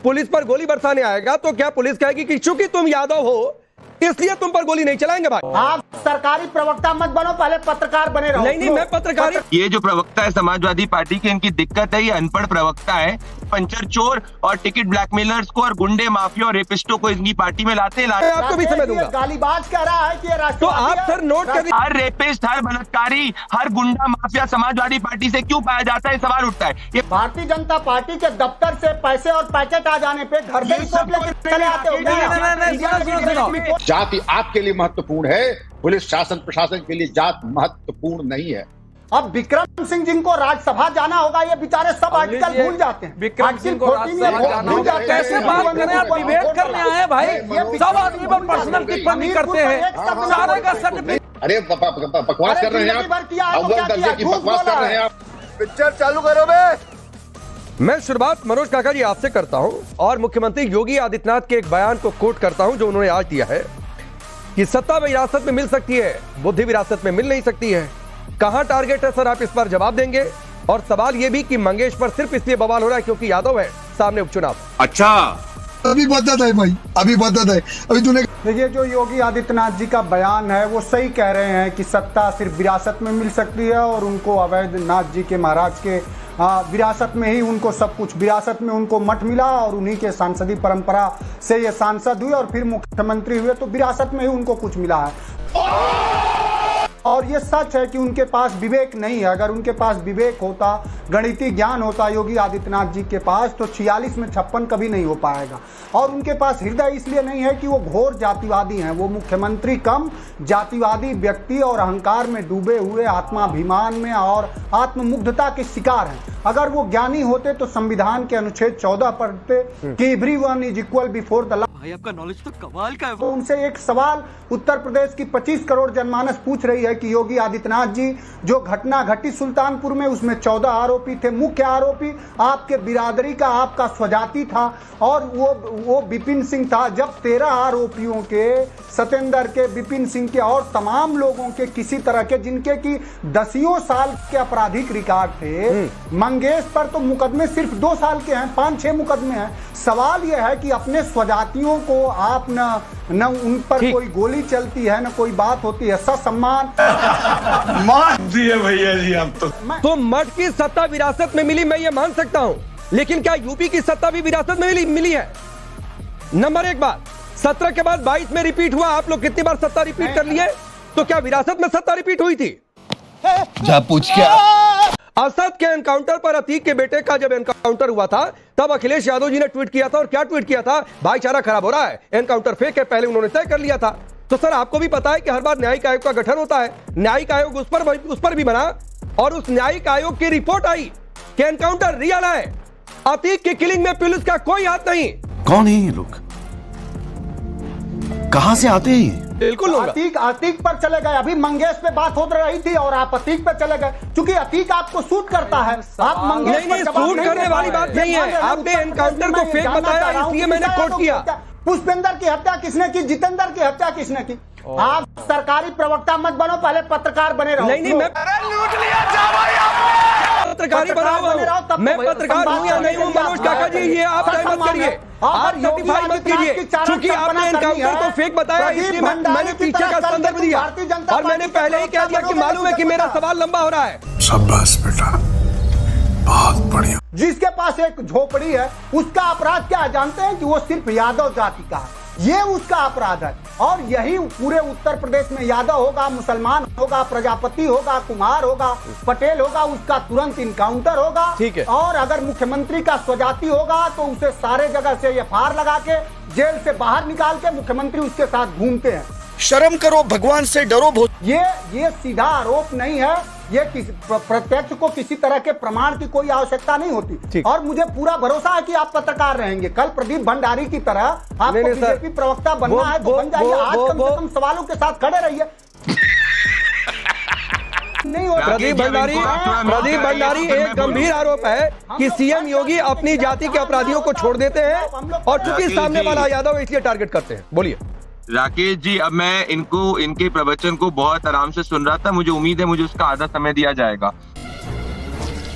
Police पर गोली बरसाने आएगा तो क्या पुलिस कहेगी कि चूंकि तुम यादव हो इसलिए तुम पर गोली नहीं चलाएंगे? भाई आप सरकारी प्रवक्ता मत बनो, पहले पत्रकार बने रहो। नहीं, मैं पत्रकार। ये जो प्रवक्ता है समाजवादी पार्टी के, इनकी दिक्कत है, ये अनपढ़ प्रवक्ता है। पंचर चोर और टिकट ब्लैकमेलर्स को और गुंडे माफिया और रेपिस्टों को इनकी पार्टी में लाते हैं। आपको भी समझ दूंगा। गालीबाज कह रहा है कि ये तो आप सर नोट कर, हर रेपिस्ट, हर बलात्कारी, हर गुंडा माफिया समाजवादी पार्टी से क्यों पाया जाता है, सवाल उठता है। ये भारतीय जनता पार्टी के दफ्तर से पैसे और पैकेट आ जाने पे घर से रिपोर्ट लेके चले आते हो। जाति आपके लिए महत्वपूर्ण है, पुलिस शासन प्रशासन के लिए जात महत्वपूर्ण नहीं है। अब विक्रम सिंह जिनको राज्यसभा जाना होगा, ये बेचारे सब आर्टिकल भूल जाते हैं। विक्रम सिंह को राज्यसभा जाना होगा, कैसे बात करें आप? डिबेट करने आए भाई, सब आदमी पर पर्सनल टिप्पणी करते हैं, सारे का सर्टिफिकेट। अरे बकवास कर रहे हैं आप, अव्वल दर्जे की बकवास कर रहे हैं आप। पिक्चर चालू करो बे। मैं शुरुआत मनोज काका जी आपसे करता हूं और मुख्यमंत्री योगी आदित्यनाथ के एक बयान को कोट करता हूं जो उन्होंने आज दिया है कि सत्ता विरासत में मिल सकती है, बुद्धि विरासत में मिल नहीं सकती है। कहां टारगेट है सर, आप इस पर जवाब देंगे? और सवाल यह भी कि मंगेश पर सिर्फ इसलिए बवाल हो रहा है क्योंकि यादव है सामने उपचुनाव। अच्छा, अभी बदत है भाई, अभी बदत है। अभी तूने देखिए, जो योगी आदित्यनाथ जी का बयान है वो सही कह रहे हैं कि सत्ता सिर्फ विरासत में मिल सकती है और उनको अवैधनाथ जी के महाराज के विरासत में ही उनको सब कुछ, विरासत में उनको मठ मिला और उन्हीं के सांसदीय परंपरा से ये सांसद हुए और फिर मुख्यमंत्री हुए, तो विरासत में ही उनको कुछ मिला है। और ये सच है कि उनके पास विवेक नहीं है। अगर उनके पास विवेक होता, गणितीय ज्ञान होता योगी आदित्यनाथ जी के पास, तो 46 में 56 कभी नहीं हो पाएगा। और उनके पास हृदय इसलिए नहीं है कि वो घोर जातिवादी हैं। वो मुख्यमंत्री कम जातिवादी व्यक्ति और अहंकार में डूबे हुए आत्माभिमान में और आत्ममुग्धता के शिकार हैं। अगर वो ज्ञानी होते तो संविधान के अनुच्छेद 14 पढ़ते कि everyone is equal before the law. भाई आपका नॉलेज तो कमाल का है। तो उनसे एक सवाल, उत्तर प्रदेश की 25 करोड़ जनमानस पूछ रही है कि योगी आदित्यनाथ जी, जो घटना घटी सुल्तानपुर में उसमें 14 आरोपी थे। मुख्य आरोपी आपके बिरादरी का, आपका स्वजाति था और वो विपिन सिंह था। जब 13 आरोपियों के, सतेंद्र के, विपिन सिंह के और तमाम लोगों के किसी तरह के, जिनके की दसियों साल के आपराधिक रिकॉर्ड थे, मंगेश पर तो मुकदमे सिर्फ 2 साल के हैं, 5-6 मुकदमे हैं। सवाल यह है कि अपने स्वजातियों को आप न उन पर कोई गोली चलती है, न कोई बात होती है, ससम्मान मान दिए भैया जी आप तो मठ की सत्ता विरासत में मिली, मैं ये मान सकता हूं, लेकिन क्या यूपी की सत्ता भी विरासत में मिली है? नंबर एक बात, 17 के बाद 22 में रिपीट हुआ। आप लोग कितनी बार सत्ता रिपीट कर लिए? तो क्या विरासत में सत्ता रिपीट हुई थी? जा पूछ क्या। असद के एनकाउंटर पर अतीक के बेटे का जब एनकाउंटर हुआ था तब अखिलेश यादव जी ने ट्वीट किया था, और क्या ट्वीट किया था? भाईचारा खराब हो रहा है, एनकाउंटर फेक है, पहले उन्होंने तय कर लिया था। तो सर आपको भी पता है कि हर बार न्यायिक आयोग का गठन होता है, न्यायिक आयोग उस पर भी बना और उस न्यायिक आयोग की रिपोर्ट आई कि एनकाउंटर रियल है, अतीक की किलिंग में पुलिस का कोई हाथ नहीं। कौन है ये लोग, कहां से आते हैं? बिल्कुल अतीक पर चले गए। अभी मंगेश पे बात हो रही थी और आप अतीक पे चले गए, क्योंकि अतीक आपको सूट करता है। आप मंगेश नहीं, सूट करने वाली बात नहीं है। आपने एनकाउंटर को फेक बताया, इसलिए मैंने कोट किया। पुष्पेंद्र की हत्या किसने की? जितेंद्र की हत्या किसने की? आप सरकारी प्रवक्ता मत बनो, पहले पत्रकार बने रहो। नहीं, मैं लूट लिया पत्रकारी बना हुआ हूं। मैं पत्रकार हूं या नहीं हूं मनोज काका जी, ये आप तय मत करिए, आप सर्टिफाई मत कीजिए। क्योंकि आपने एनकाउंटर को फेक बताया, इसलिए मैंने पीछे का संदर्भ दिया और मैंने पहले ही कह दिया कि मालूम है कि मेरा सवाल लंबा हो रहा है। शाबाश बेटा, बहुत बढ़िया। जिसके पास एक झोपड़ी है उसका अपराध क्या है जानते हैं? कि वो सिर्फ यादव जाति का है, ये उसका अपराध है। और यही पूरे उत्तर प्रदेश में यादव होगा, मुसलमान होगा, प्रजापति होगा, कुमार होगा, पटेल होगा, उसका तुरंत इनकाउंटर होगा। ठीक है। और अगर मुख्यमंत्री का स्वजाति होगा तो उसे सारे जगह से एफआईआर लगा के जेल से बाहर निकाल के मुख्यमंत्री उसके साथ घूमते हैं। शर्म करो, भगवान से डरो। ये सीधा आरोप नहीं है, ये प्रत्यक्ष को किसी तरह के प्रमाण की कोई आवश्यकता नहीं होती। और मुझे पूरा भरोसा है कि आप पत्रकार रहेंगे। कल प्रदीप भंडारी की तरह आपको बीजेपी प्रवक्ता बनना है तो बन जाइए। आज कम से कम सवालों के साथ खड़े रहिए। नहीं हो प्रदीप भंडारी एक गंभीर आरोप है कि सीएम योगी अपनी जाति के अपराधियों को छोड़ देते हैं और चूंकि सामने वाला यादव इसलिए टारगेट करते हैं। बोलिए राकेश जी, अब मैं इनके प्रवचन को बहुत आराम से सुन रहा था, मुझे उम्मीद है मुझे उसका आधा समय दिया जाएगा।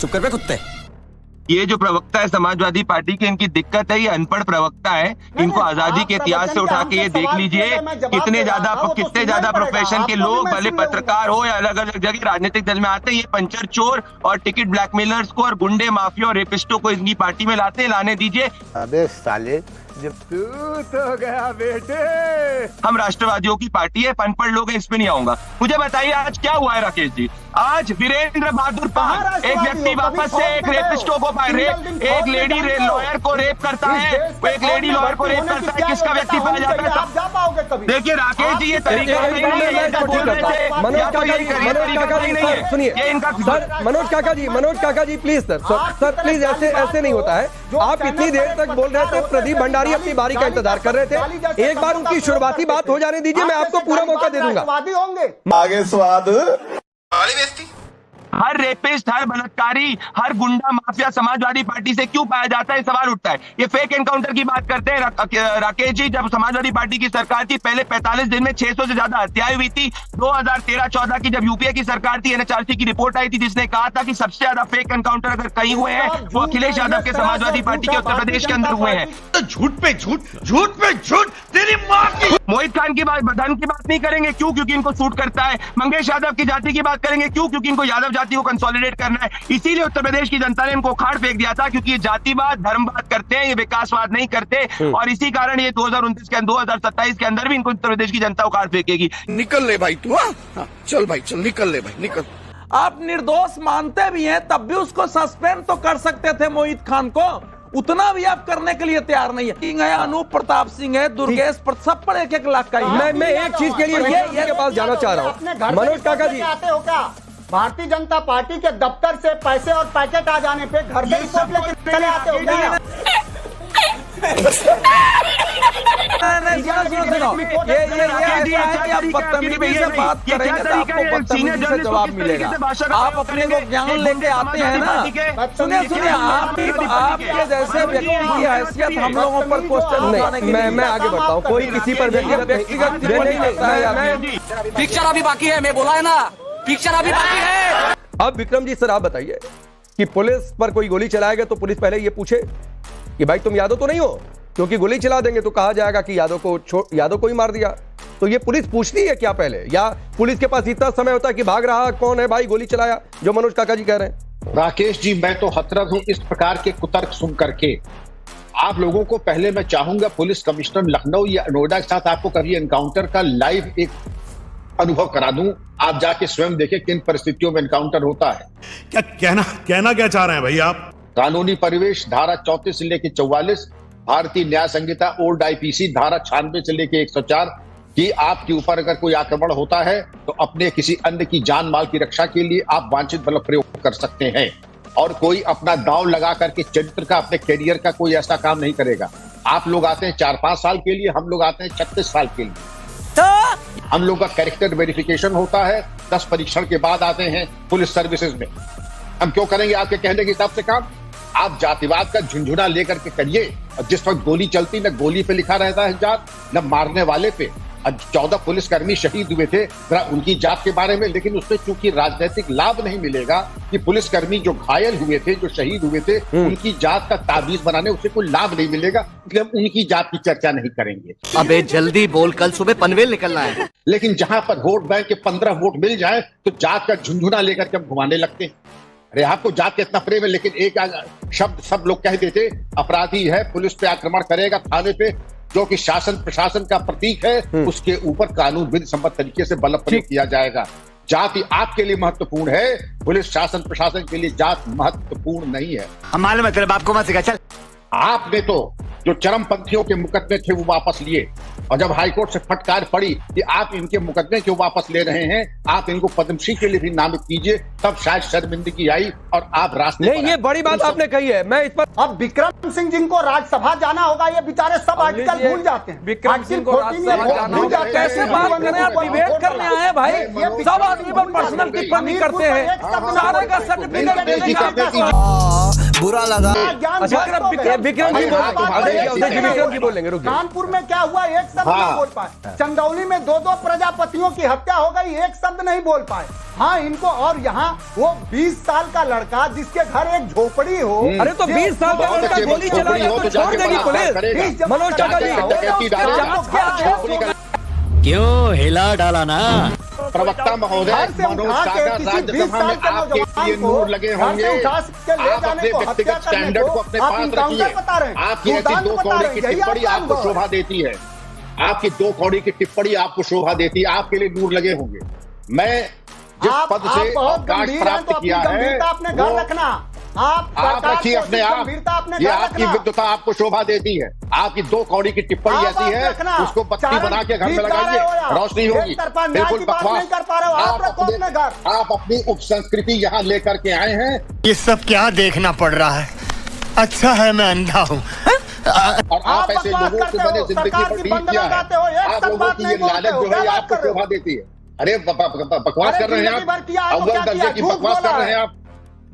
चुप कर बे कुत्ते। ये जो प्रवक्ता है समाजवादी पार्टी के, इनकी दिक्कत है, ये अनपढ़ प्रवक्ता है। इनको आजादी के इतिहास से उठा के ये देख लीजिए कितने ज्यादा प्रोफेशन के लोग, भले पत्रकार हो या अलग अलग जगह राजनीतिक दल में आते हैं, ये पंचर चोर और टिकट ब्लैकमेलर्स को और गुंडे माफिया और रेपिस्टों को इनकी पार्टी में लाते हैं। लाने दीजिए। अबे साले, जब तू तो गया बेटे। हम राष्ट्रवादियों की पार्टी है, अनपढ़ लोग हैं, इसमें नहीं आऊंगा। मुझे बताइए आज क्या हुआ है राकेश जी? आज वीरेंद्र बहादुर पाल, एक व्यक्ति वापस से एक रेपिस्टो को एक लेडी लॉयर को रेप करता है, एक लेडी लॉयर को रेप करता है, किसका व्यक्ति पाया जाता है? आप जा पाओगे कभी? देखिए राकेश जी, ये तरीका नहीं है, ये जो बोल रहे थे, मनोज काका जी सुनिए, सर मनोज काका जी प्लीज सर प्लीज ऐसे नहीं होता है। आप इतनी देर तक बोल रहे थे, प्रदीप भंडारी अपनी बारी का इंतजार कर रहे थे। एक बार उनकी शुरुआती बात हो जाने दीजिए, मैं आपको पूरा मौका दे दूंगा। होंगे आगे स्वाद हर रेपिस्ट, हर बलात्कारी, हर गुंडा माफिया समाजवादी पार्टी से क्यों पाया जाता है, सवाल उठता है। ये फेक एनकाउंटर की बात करते हैं राकेश जी। जब समाजवादी पार्टी की सरकार थी, पहले 45 दिन में 600 से ज्यादा हत्याएं हुई थी। 2013-14 की जब यूपीए की सरकार थी, एनएचआरसी की रिपोर्ट आई थी जिसने कहा था कि सबसे ज्यादा फेक एनकाउंटर अगर कहीं हुए हैं वो अखिलेश यादव के समाजवादी पार्टी के उत्तर प्रदेश के अंदर हुए हैं। झूठ पे झूठ तेरी माँ की। मोहित खान की बात, धन की बात नहीं करेंगे, क्यों? क्योंकि इनको सूट करता है। मंगेश यादव की जाति की बात करेंगे, क्यों? क्योंकि इनको यादव जाति को कंसोलिडेट करना है। इसीलिए उत्तर प्रदेश की जनता ने इनको उखाड़ फेंक दिया था, क्योंकि ये जातिवाद, धर्मवाद करते हैं, ये विकासवाद नहीं करते। और इसी कारण ये 2027 के अंदर भी इनको उत्तर प्रदेश की जनता उखाड़ फेंकेगी। निकल ले भाई तू। चल भाई चल, निकल ले भाई निकल। आप निर्दोष मानते भी हैं, तब भी उसको सस्पेंड तो कर सकते थे मोहित खान को, उतना भी आप करने के लिए तैयार नहीं है। अनूप प्रताप सिंह है, दुर्गेश पर, सब पर 1-1 लाख का। मैं एक चीज के लिए ये के पास जाना चाह रहा हूँ। मनोज काका जी, आते हो क्या? भारतीय जनता पार्टी के दफ्तर से पैसे और पैकेट आ जाने पे घर से रिपोर्ट लेके चले आते हो क्या? जवाब मिलेगा। आप अपने को ज्ञान लेके आते हैं ना। सुनिए, आपके जैसे व्यक्ति की हैसियत हम लोगों पर क्वेश्चन उठाने की। मैं आगे बढ़ता हूँ। कोई किसी पर व्यक्तिगत पिक्चर अभी बाकी है, मैं बोला है ना, पिक्चर अभी बाकी है। अब विक्रम जी सर आप बताइए कि पुलिस पर कोई गोली चलाएगा तो पुलिस पहले ये पूछे कि भाई तुम यादव तो नहीं हो? क्योंकि गोली चला देंगे तो कहा जाएगा कि यादव को ही मार दिया। तो ये पुलिस पूछती है क्या पहले, या पुलिस के पास इतना समय होता है कि भाग रहा कौन है भाई, गोली चलाया, जो मनोज काका जी कह रहे हैं? राकेश जी, मैं तो हतरत हूं इस प्रकार के कुतर्क सुन करके। आप लोगों को पहले मैं चाहूंगा पुलिस कमिश्नर लखनऊ या नोएडा के साथ आपको कभी एनकाउंटर का लाइव एक अनुभव करा दूं। आप जाके स्वयं देखें किन परिस्थितियों में एनकाउंटर होता है। क्या कहना क्या चाह रहे हैं भाई आप? कानूनी परिवेश धारा 34 से लेकर 44, भारतीय न्याय संहिता ओल्ड आईपीसी धारा 96 से लेकर 104 कि आपके ऊपर अगर कोई आक्रमण होता है तो अपने किसी अन्य की जान माल की रक्षा के लिए आप वांछित बल प्रयोग कर सकते हैं, और कोई अपना दांव लगा करके चरित्र का, अपने कैरियर का कोई ऐसा काम नहीं करेगा। आप लोग आते हैं 4-5 साल के लिए, हम लोग आते हैं 36 साल के लिए। हम लोग का कैरेक्टर वेरिफिकेशन होता है 10 परीक्षण के बाद आते हैं पुलिस सर्विसेज में। हम क्यों करेंगे आपके कहने के हिसाब से काम? आप जातिवाद का झुंझुना लेकर के करिए, और जिस वक्त गोली चलती न गोली पे लिखा रहता है जात, न मारने वाले पे। 14 पुलिसकर्मी शहीद हुए थे, जरा उनकी जात के बारे में, लेकिन उसमें चूंकि राजनीतिक लाभ नहीं मिलेगा कि पुलिसकर्मी जो घायल हुए थे, जो शहीद हुए थे, उनकी जात का ताबीज बनाने उससे कोई लाभ नहीं मिलेगा, इसलिए हम उनकी जात की चर्चा नहीं करेंगे। अबे जल्दी बोल, कल सुबह पनवेल निकलना है। लेकिन जहां पर वोट बैंक के 15 वोट मिल जाए तो जात का झुंझुना लेकर के हम घुमाने लगते हैं। अरे आपको जात के इतना प्रेम है, लेकिन एक शब्द सब लोग कह देते, अपराधी है, पुलिस पे आक्रमण करेगा, थाने पे, जो कि शासन प्रशासन का प्रतीक है, उसके ऊपर कानून विधि सम्मत तरीके से बल प्रयोग किया जाएगा। जाति आपके लिए महत्वपूर्ण है, पुलिस शासन प्रशासन के लिए जात महत्वपूर्ण नहीं है। हम मालूम है, तेरे बाप को मत सिखा। चल, आपने तो जो चरमपंथियों के मुकदमे थे वो वापस लिए, और जब हाईकोर्ट से फटकार पड़ी कि आप इनके मुकदमे क्यों वापस ले रहे हैं, आप इनको पद्मश्री के लिए भी नामित कीजिए, तब शायद शर्मिंदगी आई और आप रास्ते नहीं। ये बड़ी बात आपने कही है, मैं इस पर अब विक्रम सिंह जिनको राज्यसभा जाना होगा, ये बेचारे सब आर्टिकल भूल जाते हैं। विक्रम सिंह को राज्यसभा जाना होगा, कैसे बात करें आप? डिबेट करने आए हैं भाई, सब आदमी पर पर्सनल टिप्पणी करते हैं, सारे का सर्टिफिकेट देने का बुरा लगा। अच्छा विक्रम जी विक्रम जी बोलेंगे, रुकिए। कानपुर में क्या हुआ, एक शब्द नहीं बोल पाए। चंदौली में 2 प्रजापतियों की हत्या हो गई, एक शब्द नहीं बोल पाए। हाँ इनको, और यहाँ वो 20 साल का लड़का जिसके घर एक झोपड़ी हो। अरे तो 20 साल का लड़का गोली चलाएगा तो छोड़ देगी पुलिस? मनोज काका जी क्यों हिला डाला ना? प्रवक्ता महोदय मनोज काका राज्यसभा में आपके लिए नूर लगे होंगे। आप अपने व्यक्तिगत स्टैंडर्ड को अपने पास रखिए। आपकी ऐसी 2 कौड़ी की टिप्पणी आपको शोभा देती है, आपकी 2 कौड़ी की टिप्पणी आपको शोभा देती है, आपके लिए नूर लगे होंगे। मैं जिस पद से अवकाश प्राप्त किया है अपने घर रखना, आप रखिए अपने आप। ये आपकी विद्वता आपको शोभा देती है। आपकी 2 कौड़ी की टिप्पणी ऐसी है, उसको बत्ती बना के घर में लगाइए, रोशनी होगी। बिल्कुल बकवास। आप अपनी उप संस्कृति यहाँ लेकर के आए हैं। ये सब क्या देखना पड़ रहा है? अच्छा है मैं अंधा हूँ। और आप ऐसे लोगों को मैंने जिंदगी भर डील किया है। आप लोगों की ये लालच जो है आपको शोभा देती है। अरे बकवास कर रहे हैं आप, अव्वल दर्जे की बकवास कर रहे हैं आप।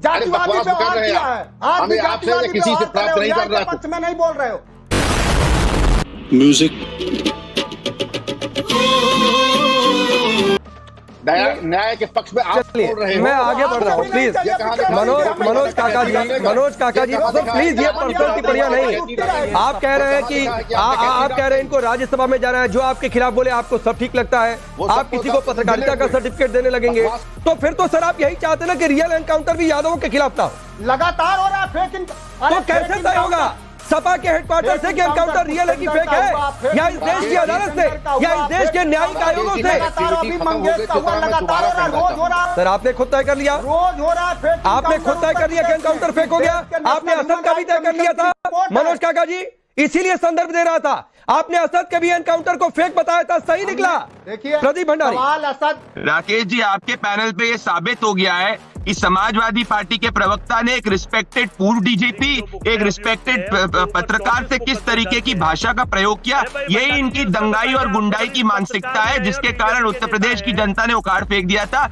अरे बकवास कर रहे हैं आप, हमें आपसे किसी से प्राप्त नहीं कर रहा है। पक्ष में नहीं बोल रहे हो। म्यूजिक न्याय के पक्ष में आप बोल रहे हैं। मैं आगे बढ़ रहा हूँ प्लीज। मनोज काका जी प्लीज, ये पर्सनल टिप्पणियां नहीं। आप कह रहे हैं कि आप कह रहे हैं इनको राज्यसभा में जाना है, जो आपके खिलाफ बोले आपको सब ठीक लगता है, आप किसी को पत्रकारिता का सर्टिफिकेट देने लगेंगे, तो फिर तो सर आप यही चाहते ना कि रियल एनकाउंटर भी यादवों के खिलाफ था। लगातार हो रहा है फेक। तो कैसे तय होगा सपा के हेडक्वार्टर से कि एनकाउंटर रियल है कि फेक है, या इस देश की अदालत से, या इस देश के न्यायिक आयोगों से? सर आपने खुद तय कर लिया, रोज हो रहा है। आपने खुद तय कर लिया कि एनकाउंटर फेक हो गया। आपने असद का भी तय कर लिया था मनोज काका जी, इसीलिए संदर्भ दे रहा था। आपने असद के भी एनकाउंटर को फेक बताया था, सही निकला। देखिए प्रदीप भंडारी। राकेश जी, आपके पैनल पे ये साबित हो गया है कि समाजवादी पार्टी के प्रवक्ता ने एक रिस्पेक्टेड पूर्व डीजीपी, एक रिस्पेक्टेड पत्रकार से किस तरीके की भाषा का प्रयोग किया। यही इनकी दंगाई और गुंडाई की मानसिकता है, जिसके कारण उत्तर प्रदेश की जनता ने उखाड़ फेंक दिया था।